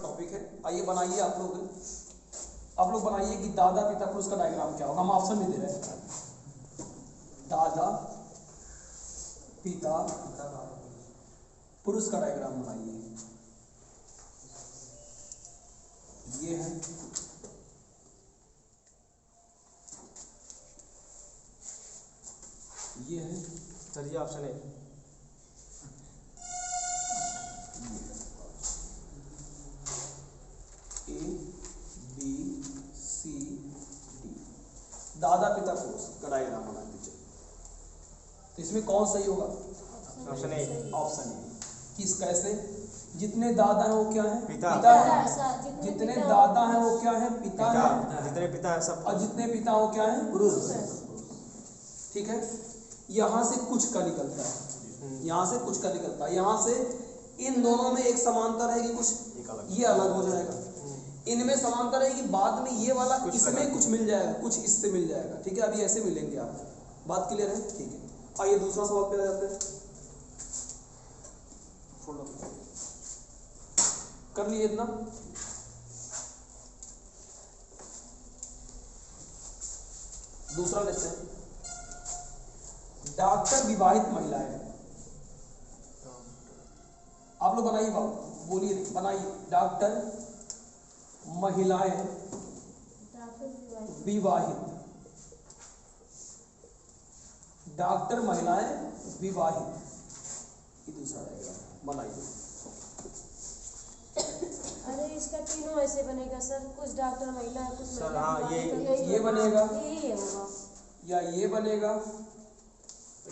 Topic है। आइए बनाइए आप लोग बनाइए कि दादा पिता पुरुष का डायग्राम क्या होगा। हम ऑप्शन में दे रहे हैं, दादा पिता पुरुष का डायग्राम बनाइए। ये है, ये है सर जी ऑप्शन है ए बी सी डी। दादा पिता पुरुष का डायग्राम बना दीजिए। तो इसमें कौन सही होगा? Option A. Option A. किस कैसे? जितने दादा हैं वो क्या है? पिता। है। जितने दादा हैं वो क्या है? पिता है। जितने पिता है सब, और जितने पिता वो क्या है? पुरुष। ठीक है, यहाँ से कुछ का निकलता है, यहाँ से कुछ का निकलता है, यहाँ से इन दोनों में एक समानता रहेगी, कुछ ये अलग हो जाएगा, इनमें समानता रहेगी, बाद में ये वाला इसमें कुछ मिल जाएगा, कुछ इससे मिल जाएगा। ठीक है, अभी ऐसे मिलेंगे आप। बात क्लियर है? ठीक है, आइए दूसरा सवाल पे आ जाते हैं। कर लिए इतना? दूसरा लेते हैं, डॉक्टर विवाहित महिला है। आप लोग बनाइए, बाबू बोलिए, बनाइए। डॉक्टर महिलाएं विवाहित, डॉक्टर महिलाएं विवाहित, ये दूसरा डायग्राम बनाइए। अरे इसका तीनों ऐसे बनेगा सर, कुछ डॉक्टर महिला है, कुछ सर, महिला हाँ, विवाहित, ये बनेगा, यही होगा, या ये बनेगा,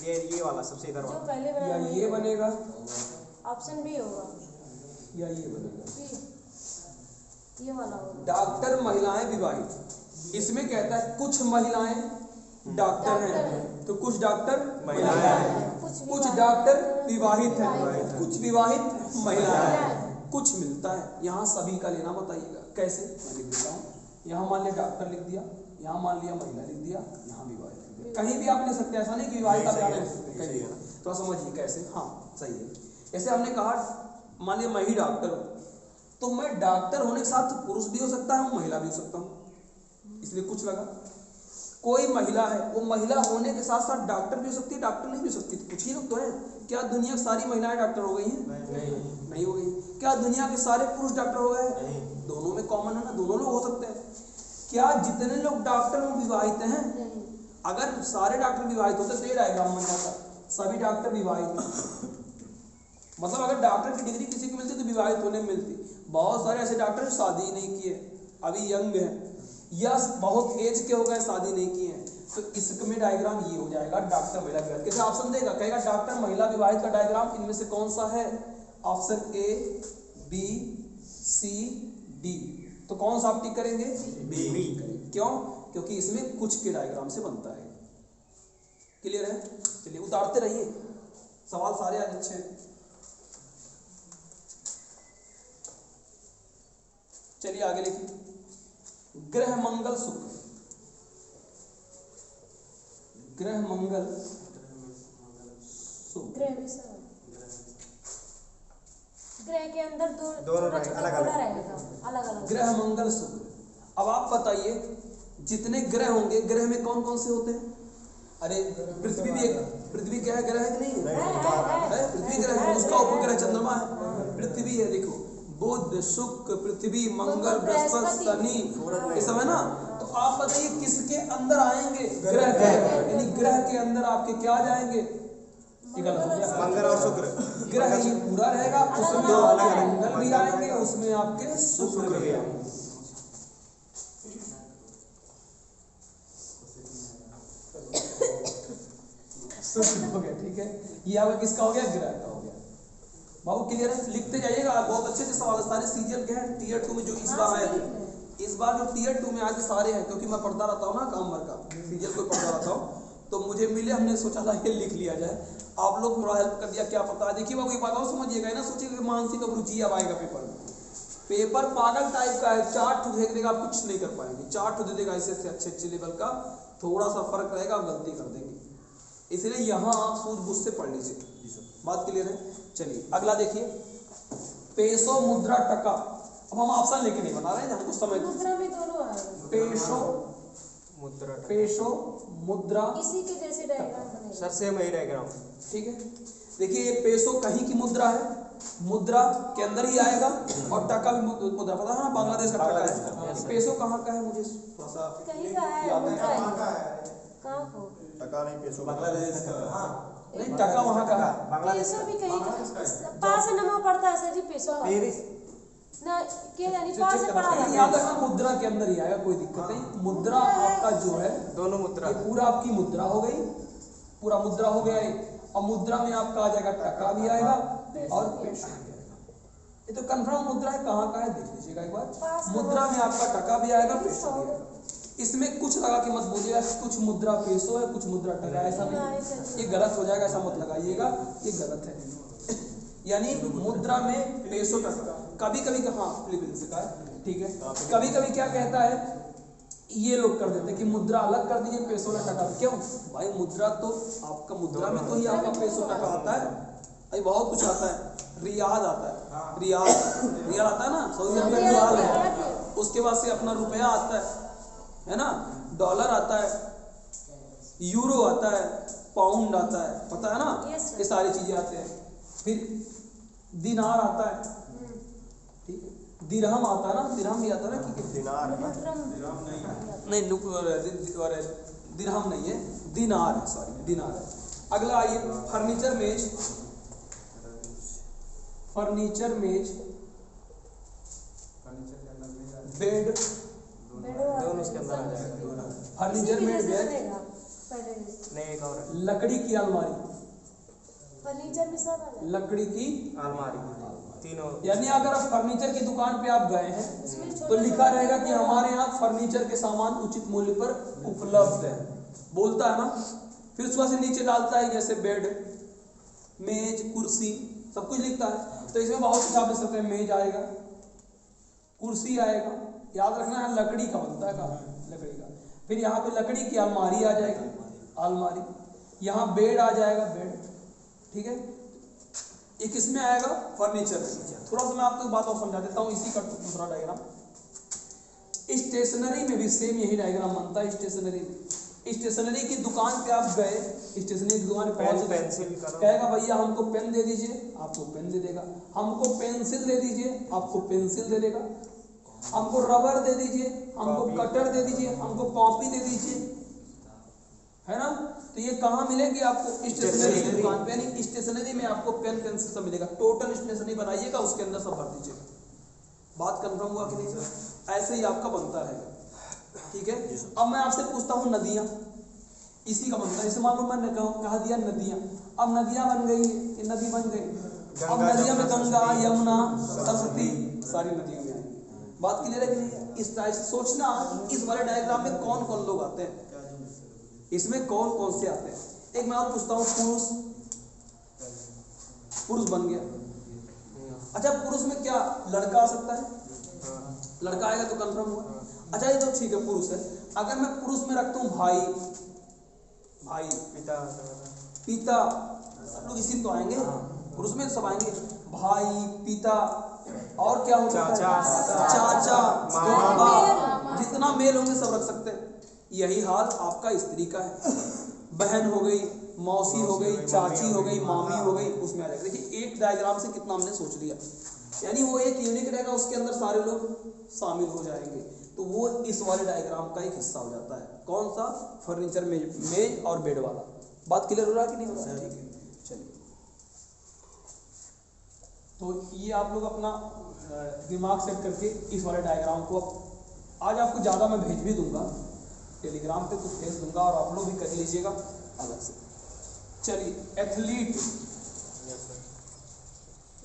ये वाला सबसे इधर जो वाला, पहले या बनाया ये बनेगा, ऑप्शन बी होगा, या ये बनेगा। ये वाला होगा। डॉक्टर महिलाएं विवाहित, इसमें कहता है कुछ महिलाएं डॉक्टर हैं, तो कुछ डॉक्टर महिलाएं हैं, कुछ डॉक्टर विवाहित हैं, कुछ विवाहित महिलाएं हैं, कुछ मिलता है। यहाँ सभी का लेना बताइएगा कैसे। मैं लिख देता हूँ, यहाँ मान लिया डॉक्टर लिख दिया, यहाँ मान लिया महिला लिख दिया, यहाँ विवाहित लिख दिया। कहीं भी आप ले सकते हैं, ऐसा नहीं कि विवाहित आप यहाँ ले सकते हैं, तो समझिए कैसे। हाँ सही है। जैसे हमने कहा, मान लिया मैं ही डॉक्टर हूँ, तो मैं डॉक्टर होने के साथ पुरुष भी हो सकता है, महिला भी हो सकता हूँ, इसलिए कुछ लगा। कोई महिला है, वो महिला होने के साथ साथ डॉक्टर भी हो सकती है, डॉक्टर नहीं भी हो सकती। कुछ ही लोग तो है। क्या दुनिया की सारी महिलाएं डॉक्टर हो गई हैं? नहीं हो गई। क्या दुनिया के सारे पुरुष डॉक्टर हो गए? दोनों में कॉमन है ना, दोनों लोग हो सकते हैं। क्या जितने लोग डॉक्टर हैं विवाहित हैं? अगर सारे डॉक्टर विवाहित होते तो ये डायग्राम बन जाता, सभी डॉक्टर विवाहित। मतलब अगर डॉक्टर की डिग्री किसी को मिलती तो विवाहित होने में मिलती। बहुत सारे ऐसे डॉक्टर जो शादी ही नहीं किए, अभी यंग हैं, या बहुत एज के हो गए, शादी नहीं किए हैं, तो इसमें डायग्राम ये हो जाएगा, डॉक्टर महिला विवाहित। कैसे ऑप्शन देगा? कहेगा डॉक्टर महिला विवाहित का डायग्राम इनमें से कौन सा है? Option A B C D. तो कौन सा आप टिक करेंगे? बी। क्यों? क्योंकि इसमें कुछ के डायग्राम से बनता है। क्लियर है? चलिए उतारते रहिए, सवाल सारे आज अच्छे हैं। चलिए आगे लिखिए, ग्रह मंगल शुक्र, ग्रह मंगल शुक्र, ग्रह के अंदर दोनों रहेगा, अलग। ग्रह मंगल शुक्र। अब आप बताइए, जितने ग्रह होंगे, ग्रह में कौन कौन से होते हैं? अरे पृथ्वी भी एक, पृथ्वी क्या है? ग्रह है कि नहीं है? पृथ्वी ग्रह है, उसका उपग्रह चंद्रमा है, पृथ्वी है। देखो, बुध शुक्र पृथ्वी मंगल बृहस्पति शनि, ये सब है ना। तो आप बताइए किसके अंदर आएंगे? ग्रह के। यानी ग्रह के अंदर आपके क्या आ जाएंगे? मंगल और शुक्र। ग्रह ये पूरा रहेगा, उसमें मंगल भी आएंगे, उसमें आपके शुक्र भी आएंगे। शुक्र हो गया, ठीक है। ये आपका किसका हो गया? ग्रह का हो गया। बाबू क्लियर है? लिखते जाइएगा, बहुत अच्छे से सवाल सारे सीरियल के हैं। टीयर 2 में जो इस बार आए थे, इस बार जो टीयर 2 में आए थे सारे हैं, क्योंकि मैं पढ़ता रहता हूँ ना, काम भर का सीरियल को पढ़ता रहता हूँ, तो मुझे मिले, हमने सोचा था ये लिख लिया जाए। आप लोग थोड़ा हेल्प कर दिया, क्या पता है। देखिए बाबू एक बात और समझिएगा ना, सोचिएगा मानसिक अभिरुचि अब आएगा पेपर में। पेपर पागल टाइप का है, 4 ठो देख देगा, आप कुछ नहीं कर पाएंगे। 4 ठो दे देगा ऐसे अच्छे लेवल का, थोड़ा सा फर्क रहेगा, आप गलती कर देंगे। इसलिए यहाँ आप सूझबूझ से पढ़ लीजिए। बात क्लियर है? चलिए अगला देखिए, पेसो मुद्रा टका अब हम ऑप्शन लेके नहीं बता रहे हैं, हमको समझ। मुद्रा में दोनों आएगा। पेशो, मुद्रा पेशो, मुद्रा, इसी के जैसे डायग्राम बनेगा। सर सेम वही डायग्राम। ठीक है। देखिए ये पेशो कहीं की मुद्रा है, मुद्रा के अंदर ही आएगा, और टका भी मुद्रा, पता है ना बांग्लादेश का टका है। पेशो कहाँ का है मुझे थोड़ा सा कहीं का है मुद्रा है। कहाँ को? टका नहीं पेशो बांग्लादेश का। नहीं, टका वहाँ का है। बांग्लादेश पेशो भी कहीं का पास से नमक पड़ता है सर जी, पेशो का ना के यानी पास से पड़ा याद रहता है। रखना मुद्रा के अंदर ही आएगा, कोई दिक्कत नहीं। मुद्रा आपका जो है दोनों मुद्रा। ये पूरा आपकी मुद्रा हो गई, पूरा मुद्रा हो गया ये। और मुद्रा में आपका आ जाएगा टका भी आएगा और पेशो भी आएगा। ये तो कंफर्म मुद्रा है, कहाँ का है देख लीजिएगा एक बार। मुद्रा में आपका टका भी आएगा, पेशो भी आएगा। इसमें कुछ लगा के मत बोलिएगा कुछ मुद्रा पेशो है कुछ मुद्रा टका, ऐसा नहीं, ये गलत हो जाएगा, ऐसा मत लगाइएगा, ये गलत है। यानी मुद्रा में पेशो टका, कभी कभी कहाँ फिलीपींस का है, ठीक है, कभी कभी क्या कहता है ये लोग कर देते हैं कि मुद्रा अलग कर दीजिए, पेशो ना टका। क्यों भाई, मुद्रा तो आपका मुद्रा में तो ही आपका पेशो टका आता है, भाई बहुत कुछ आता है, रियाल आता है, रियाल आता है ना, सऊदी अरब का रियाल है, उसके बाद से अपना रुपया आता है ना, डॉलर आता है, यूरो आता है, पाउंड आता है, पता है ना, ये सारी चीजें आते हैं। फिर दिनार आता है, ठीक है, दिरहम आता है ना, दिरहम भी आता है ना, दिनार नहीं दिरहम नहीं है, दिनार है, सॉरी दिनार है। अगला आइए फर्नीचर मेज, फर्नीचर मेज, बेड, दोनों उसके अंदर आ जाएगा। फर्नीचर में बेड, नहीं एक और है। लकड़ी की अलमारी, फर्नीचर में सब आ जाएगा। लकड़ी की अलमारी, तीनों। यानी अगर आप फर्नीचर की दुकान पे आप गए हैं उसमें तो छोटे लिखा रहेगा कि हमारे यहाँ फर्नीचर के सामान उचित मूल्य पर उपलब्ध है, बोलता है ना। फिर उसके बाद से नीचे डालता है जैसे बेड, मेज, कुर्सी, सब कुछ लिखता है। तो इसमें बहुत कुछ आप लिख सकते हैं, मेज आएगा, कुर्सी आएगा, याद रखना है लकड़ी का बनता है, लकड़ी का। फिर यहाँ पे लकड़ी की अलमारी आ जाएगी, अलमारी, यहाँ बेड आ जाएगा, बेड, ठीक है। ये किसमें आएगा, फर्नीचर में। थोड़ा सा मैं आपको बात और समझा देता हूँ, इसी का दूसरा डायग्राम। स्टेशनरी में भी सेम यही डायग्राम बनता है। स्टेशनरी में, स्टेशनरी की दुकान पे आप गए, स्टेशनरी की दुकान पे पहुंच पेंसिल कहेगा भैया हमको पेन दे दीजिए, आपको पेन दे देगा। हमको पेंसिल दे दीजिए, आपको पेंसिल दे देगा। हमको रबर दे दीजिए, हमको कटर दे दीजिए, हमको कॉपी दे दीजिए, है ना। तो ये कहाँ मिलेगी आपको, स्टेशनरी की दुकान पे। यानी स्टेशनरी में आपको पेन पेंसिल सब मिलेगा। टोटल स्टेशनरी बनाइएगा, उसके अंदर सब भर दीजिएगा। बात कंफर्म हुआ कि नहीं सर? ऐसे ही आपका बनता है, ठीक है। अब मैं आपसे पूछता हूँ नदियाँ, इसी का बनता है। जैसे मान लो मैंने कहा दिया नदियाँ, अब नदियाँ बन गई, ये नदी बन गई। अब नदियाँ में गंगा, यमुना, सरस्वती, सारी नदियों में आएंगी। बात क्लियर है कि नहीं? इस टाइप से सोचना इस वाले डायग्राम में कौन कौन लोग आते हैं, इसमें कौन कौन से आते हैं। एक मैं और पूछता हूँ, पुरुष, पुरुष बन गया। अच्छा पुरुष में क्या लड़का आ सकता है? लड़का आएगा तो कंफर्म हुआ। अच्छा ये तो ठीक है, पुरुष है। अगर मैं पुरुष में रखता हूँ भाई, भाई, पिता, पिता, सब लोग इसी में तो आएंगे, पुरुष में सब आएंगे। भाई, पिता, और क्या हो सकता है? चाचा, मामा, जितना मेल होंगे सब रख सकते हैं। यही हाल आपका स्त्री का है। बहन हो गई, मौसी हो गई, चाची हो गई, मामी हो गई, उसमें आ जाएगा। देखिए एक डायग्राम से कितना हमने सोच लिया, यानी वो एक यूनिक रहेगा, उसके अंदर सारे लोग शामिल हो जाएंगे। तो वो इस वाले डायग्राम का एक हिस्सा हो जाता है। कौन सा? फर्नीचर मेज और बेड वाला। बात क्लियर हो रहा है कि नहीं हो रहा है? ठीक है, चलिए। तो ये आप लोग अपना दिमाग सेट करके इस वाले डायग्राम को, आज आपको ज़्यादा मैं भेज भी दूंगा टेलीग्राम पे, कुछ भेज दूंगा और आप लोग भी कर लीजिएगा अलग से। चलिए, एथलीट,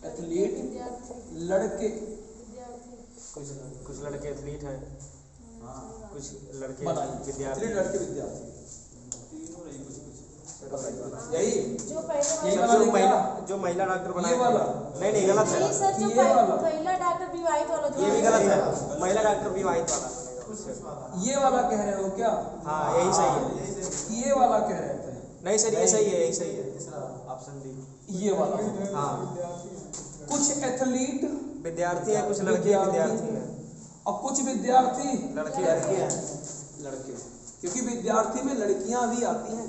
एथलीट लड़के, कुछ लड़के एथलीट हैं, कुछ लड़के विद्यार्थी, लड़के विद्यार्थी, यही जो पहले ये वाला वाला जो महिला डॉक्टर बनाए। ये वाला नहीं गलत है, नहीं सर, जो ये वाला। महिला डॉक्टर विवाहित वाला जो ये भी गलत है। महिला डॉक्टर विवाहित वाला, ये वाला कह रहे हो क्या? हाँ यही सही है। ये वाला कह रहे थे? नहीं सर ये सही है, यही सही है, ऑप्शन डी। ये वाला। हाँ कुछ एथलीट विद्यार्थी है, कुछ लड़के विद्यार्थी हैं और कुछ विद्यार्थी लड़के हैं। लड़के, क्योंकि विद्यार्थी में लड़कियां भी आती हैं।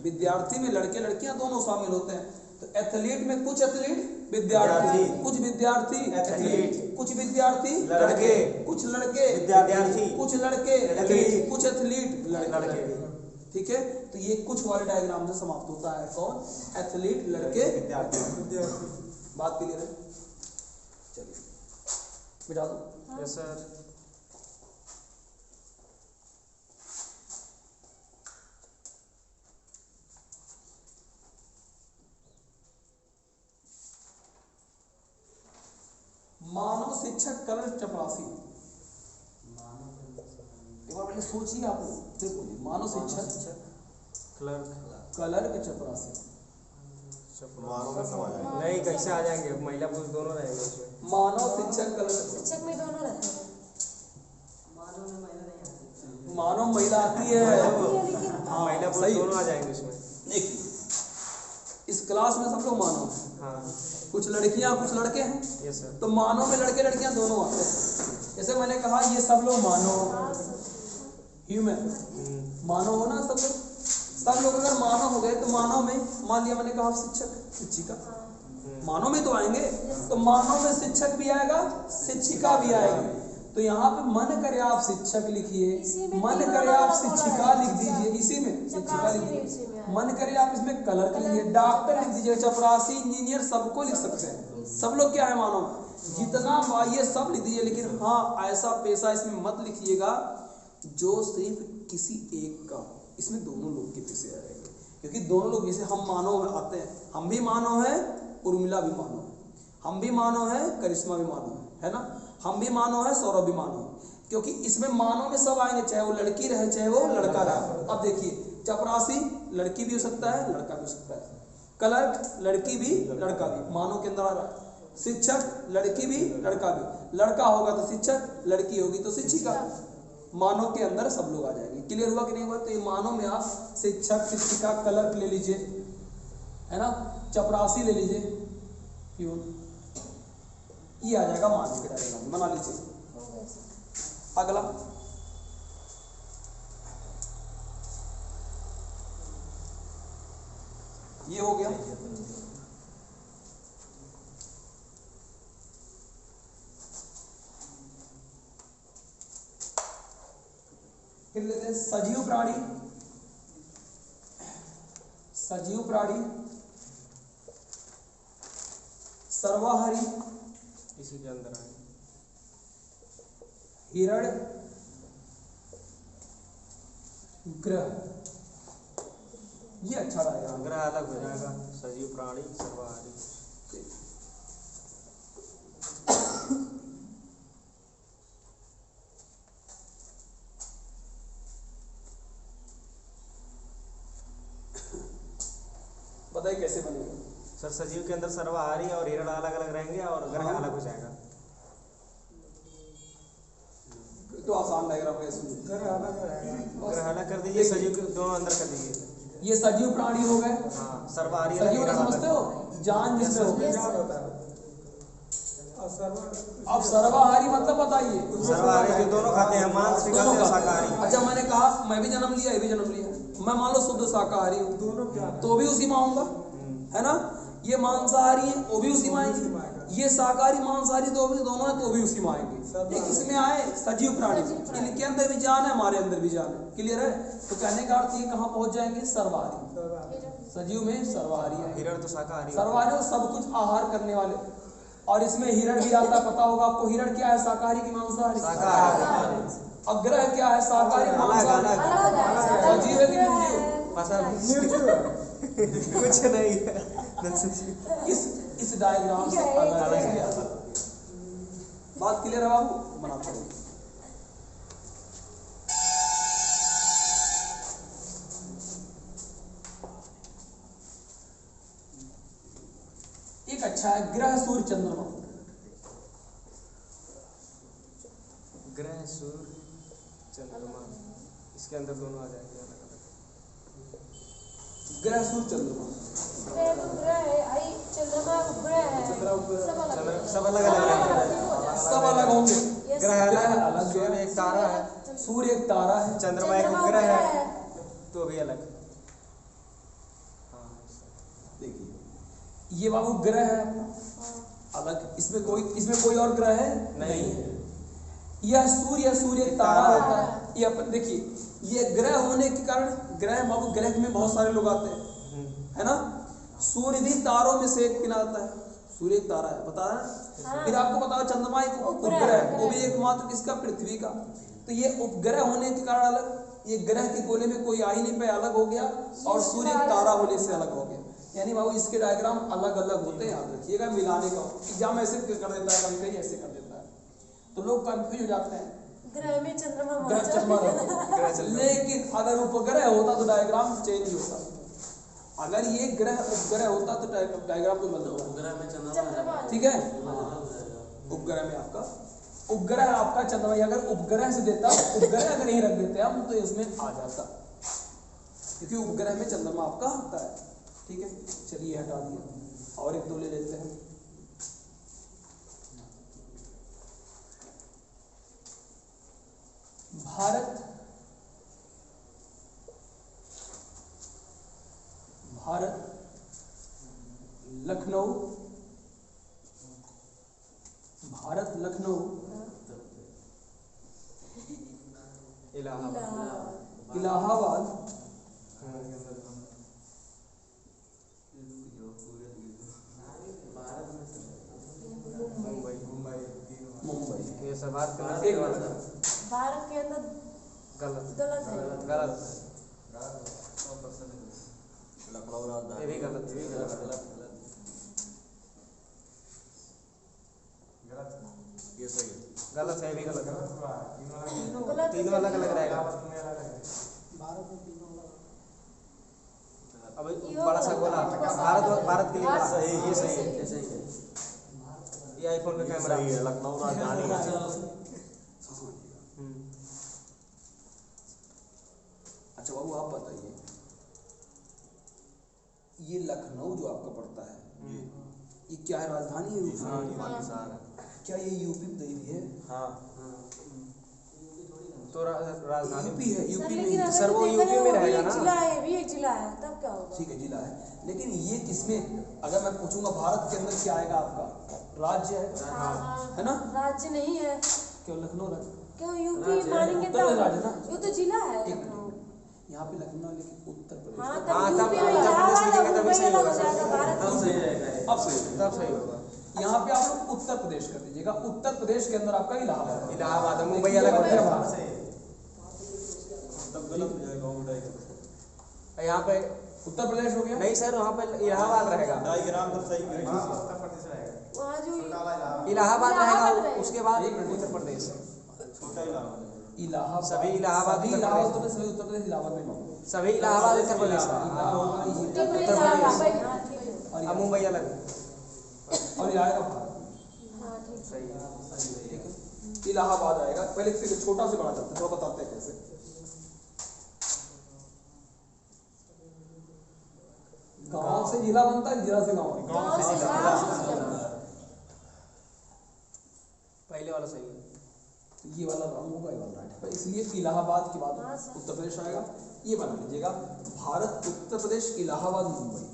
विद्यार्थी में लड़के लड़कियां दोनों शामिल होते हैं। तो एथलीट में कुछ एथलीट विद्यार्थी, कुछ विद्यार्थी एथलीट, कुछ विद्यार्थी लड़के, कुछ लड़के विद्यार्थी, कुछ लड़के एथलीट, कुछ एथलीट लड़के। ठीक है, तो ये कुछ वाले डायग्राम से समाप्त होता है। कौन? एथलीट, लड़के, विद्यार्थी। बात क्लियर है? चलिए बिठा दो। Yes sir. मानव शिक्षक कलर चपरासी। एक बार पहले सोचिए आप लोग, फिर बोलिए। मानव शिक्षक क्लर्क कलर के चपरासी। मानव में समाज है। नहीं, कैसे आ जाएंगे? महिला पुरुष दोनों रहेंगे उसमें। मानव शिक्षक कलर शिक्षक में दोनों रहते हैं। मानव महिला आती है। हाँ, महिला पुरुष सही है। दोनों आ जाएंगे उसमें। देखिए, इस क्लास में सब लोग मानव हैं। हाँ कुछ लड़कियां कुछ लड़के हैं। Yes sir. तो मानव में लड़के लड़कियां दोनों आते हैं। जैसे मैंने कहा, ये सब लोग मानव, ह्यूमन मानव हो ना सब लोग अगर मानव हो गए तो मानव में मान लिया मैंने कहा शिक्षक शिक्षिका, मानव में तो आएंगे। तो मानव में शिक्षक भी आएगा, शिक्षिका भी आएगी। तो यहाँ पे मन करे आप शिक्षक लिखिए, मन करे आप शिक्षिका लिख दीजिए, इसी में शिक्षिका लिख दीजिए। मन करे आप इसमें कलर लिख दीजिए, डॉक्टर लिख दीजिए, चपरासी, इंजीनियर, सबको लिख सकते हैं। सब लोग क्या है? मानव। जितना ये सब लिख दीजिए, लेकिन हाँ ऐसा पेशा इसमें मत लिखिएगा जो सिर्फ किसी एक का। इसमें दोनों लोग के पेशे आएंगे, क्योंकि दोनों लोग, जैसे हम मानव आते हैं, हम भी मानव है, उर्मिला भी मानव है, हम भी मानव है, करिश्मा भी मानव है ना, हम भी मानव है, सौरभ भी मानव है। क्योंकि इसमें मानव में सब आएंगे, चाहे वो लड़की रहे चाहे वो लड़का रहे। अब देखिए, चपरासी लड़की भी हो सकता है, लड़का भी हो सकता है। क्लर्क लड़की भी लड़का भी, मानव के अंदर आ रहा है। शिक्षक लड़की भी लड़का भी, लड़का होगा तो शिक्षक, लड़की होगी तो शिक्षिका। मानव के अंदर सब लोग आ जाएंगे। क्लियर हुआ कि नहीं हुआ? तो ये मानव में आप शिक्षक, शिक्षिका, क्लर्क ले लीजिए, है ना, चपरासी ले लीजिए, प्यून, ये आ जाएगा मानव के डायग्राम। बना लीजिए। अगला, ये हो गया। फिर लेते हैं सजीव प्राणी। सजीव प्राणी सर्वाहारी, इसी के अंदर आएंगे। हिरण, ग्रह, ये अच्छा रहेगा। ग्रह अलग हो जाएगा। सजीव प्राणी सर्वाहारी। बताइए कैसे बनेगा? सर, सजीव के अंदर सर्वाहारी और हिरण अलग अलग रहेंगे और ग्रह अलग हो जाएगा। तो आसान डायग्राम कैसे? ग्रह अलग कर दीजिए, सजीव के दोनों अंदर कर दीजिए। ये सजीव प्राणी हो गए। हाँ, सर्वाहारी सजीव हिरण समझते अलग। हो? जान जिसमें हो। अब अब सर्वाहारी मतलब बताइए। सर्वाहारी जो दोनों खाते हैं, मांस भी खाते हैं, शाकाहारी। अच्छा, मैंने कहा मैं भी जन्म लिया, ये भी जन्म लिया, मैं मान लो शुद्ध शाकाहारी हूँ, तो भी उसी में आऊंगा, है ना। ये मांसाहारी है, वो भी उसी में आएंगे। ये शाकाहारी मांसाहारी तो भी दोनों है, तो भी उसी में आएंगे। ये किसमें आए? सजीव प्राणी। इनके अंदर भी जान है, हमारे अंदर भी जान है। क्लियर है? तो कहने का अर्थ ये कहाँ पहुंच जाएंगे? सर्वाहारी। सजीव में सर्वाहारी है। हिरण तो शाकाहारी। सर्वाहारी तो सब कुछ आहार करने वाले। और इसमें हिरण भी आता, पता होगा आपको। हिरण क्या है? शाकाहारी की मांसाहारी? शाकाहारी। अग्रह क्या है? शाकाहारी मांसाहारी। सजीव है कि निर्जीव? कुछ नहीं है। इस डायग्राम से अलग है। बात क्लियर है बाबू? बनाते रहिए। एक अच्छा है ग्रह, सूर्य, चंद्रमा। ग्रह, सूर्य, चंद्रमा, इसके अंदर दोनों आ जाएंगे अलग अलग। ग्रह, सूर्य, चंद्रमा सूर्य उपग्रह है, आई चंद्रमा उपग्रह है, सब अलग सब अलग अलग रहेंगे। सब अलग होंगे। ग्रह ग्रह अलग, अलग जो सूर्य है, एक तारा है, सूर्य एक तारा है, चंद्रमा एक उपग्रह है, तो भी अलग। देखिए ये बाबू ग्रह है अलग, इसमें कोई और ग्रह है नहीं। यह सूर्य एक तारा होता है। ये अपन देखिए ये ग्रह होने के कारण ग्रह बाबू ग्रह में बहुत सारे लोग आते हैं, है ना। सूर्य भी तारों में से एक गिनाता है, सूर्य एक तारा है, बता रहे हैं। फिर आपको बताओ चंद्रमा एक उपग्रह है, वो भी एकमात्र किसका, पृथ्वी का। तो ये उपग्रह होने के कारण अलग, ये ग्रह के गोले में कोई आ ही नहीं पाया, अलग हो गया, और सूर्य एक तारा होने से अलग हो गया। यानी बाबू इसके डायग्राम अलग अलग होते हैं, याद रखिएगा। मिलाने का एग्जाम ऐसे कर देता है, कभी कभी ऐसे कर देता है, तो लोग कंफ्यूज हो जाते हैं। ग्रह में चंद्रमा ग्रह चंद्रमा लेकिन अगर उपग्रह होता तो डायग्राम चेंज होता। अगर ये ग्रह उपग्रह होता तो डायग्राम तो बदल होता। ठीक है, उपग्रह में आपका उपग्रह आपका चंद्रमा, अगर उपग्रह से देता, उपग्रह अगर नहीं रख देते हम तो इसमें आ जाता, क्योंकि उपग्रह में चंद्रमा आपका होता है। ठीक है, चलिए हटा दिया, और एक दो ले लेते हैं। भारत लखनऊ, इलाहाबाद, मुंबई। ये सब बात एक भारत के अंदर गलत है। गलत, लखनऊ राजधानी, ये भी गलत, ये सही है। गलत है, ये भी गलत है। गलत तीनों अलग अलग रहेगा। अब बड़ा सा गोला, भारत के लिए सही, ये सही है। ये आईफोन का कैमरा सही है, लखनऊ राजधानी है। अच्छा बाबू आप बताइए, ये लखनऊ जो आपका पड़ता है, ये क्या है, राजधानी है? हाँ, ये पाकिस्तान है। क्या ये यूपी में है? हाँ, तो राजधानी यूपी है, यूपी में लेकिन ही। सर वो यूपी में रहेगा ना। जिला है, भी एक जिला है, तब क्या होगा? ठीक है, जिला है, लेकिन ये किसमें, अगर मैं पूछूंगा भारत के अंदर क्या आएगा आपका, राज्य है, है ना। राज्य नहीं है, क्यों लखनऊ राज्य, क्यों यूपी मानेंगे उत्तर तब? राज्य ना। ये तो जिला है एक लखनऊ। यहाँ पे लखनऊ, लेकिन उत्तर प्रदेश। हाँ, हाँ, तब तब यूपी में उत्तर प्रदेश इलाहाबाद लिखेंगे और तभी मुंबई सही अलग हो होगा। जाएगा, भारत अब सही तब सही होगा। यहाँ पे आप लोग उत्तर प्रदेश कर दीजिएगा, उत्तर प्रदेश के अंदर आपका इलाहाबाद है। इलाहाबाद, मुंबई अलग हो जाएगा। तब गलत हो जाएगा, वो डायग्राम। यहाँ पे उत्तर प्रदेश हो गया। नहीं सर, वहाँ पे इलाहाबाद रहेगा। डायग्राम तब सही है। वहाँ जो इलाहाबाद रहेगा, रहेगा। उसके बाद उत्तर प्रदेश। छोटा इलाहाबाद है। इलाहाबाद, सभी इलाहाबाद, सभी उत्तर इलाहाबाद, प्रदेश। सभी उत्तर प्रदेश, इलाहाबाद में मांगो। सभी इलाहाबाद उत्तर प्रदेश का। उत्तर उत्तर प्रदेश प्रदेश। हाँ, ठीक है। अब मुंबई अलग। और ये आएगा भारत, हाँ, ठीक है। सही है। ठीक है, इलाहाबाद आएगा। पहले फिर छोटा से बड़ा करते हैं, थोड़ा बताते हैं कैसे। गांव से जिला बनता है, जिला से गांव बनता है। गाँव से जिला। पहले वाला सही है। ये वाला रॉन्ग होगा, ये वाला राइट है। इसलिए इलाहाबाद के बाद हाँ, उत्तर प्रदेश आएगा। ये बना लीजिएगा, भारत, उत्तर प्रदेश, इलाहाबाद, मुंबई।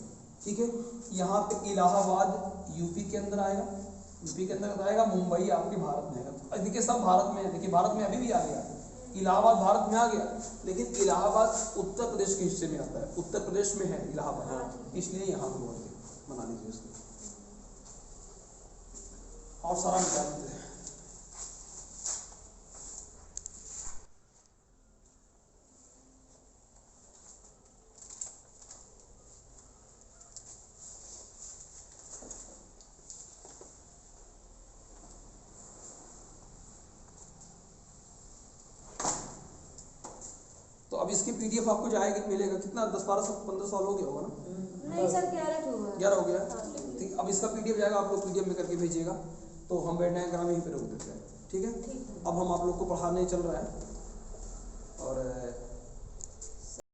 ठीक है, यहाँ पे इलाहाबाद यूपी के अंदर आएगा, यूपी के अंदर आएगा, मुंबई आपके भारत में आएगा। देखिए सब भारत में है, देखिए भारत में अभी भी आ गया, इलाहाबाद भारत में आ गया, लेकिन इलाहाबाद उत्तर प्रदेश के हिस्से में आता है, उत्तर प्रदेश में है इलाहाबाद, इसलिए यहाँ पर बोल के बना लीजिए इसको। और सारा निकाल देते हैं। तो अब इसकी पीडीएफ आपको जाएगी, मिलेगा कितना, 10-12 15 साल हो गया होगा ना। नहीं सर, 11 हुआ। 11 हो गया। ठीक, अब इसका पीडीएफ जाएगा, आप लोग पीडीएफ में करके भेजिएगा। तो हम बैठ जाएंगे, हम यहीं पे रोक देते हैं। ठीक है, अब हम आप लोग को पढ़ाने चल रहा है, और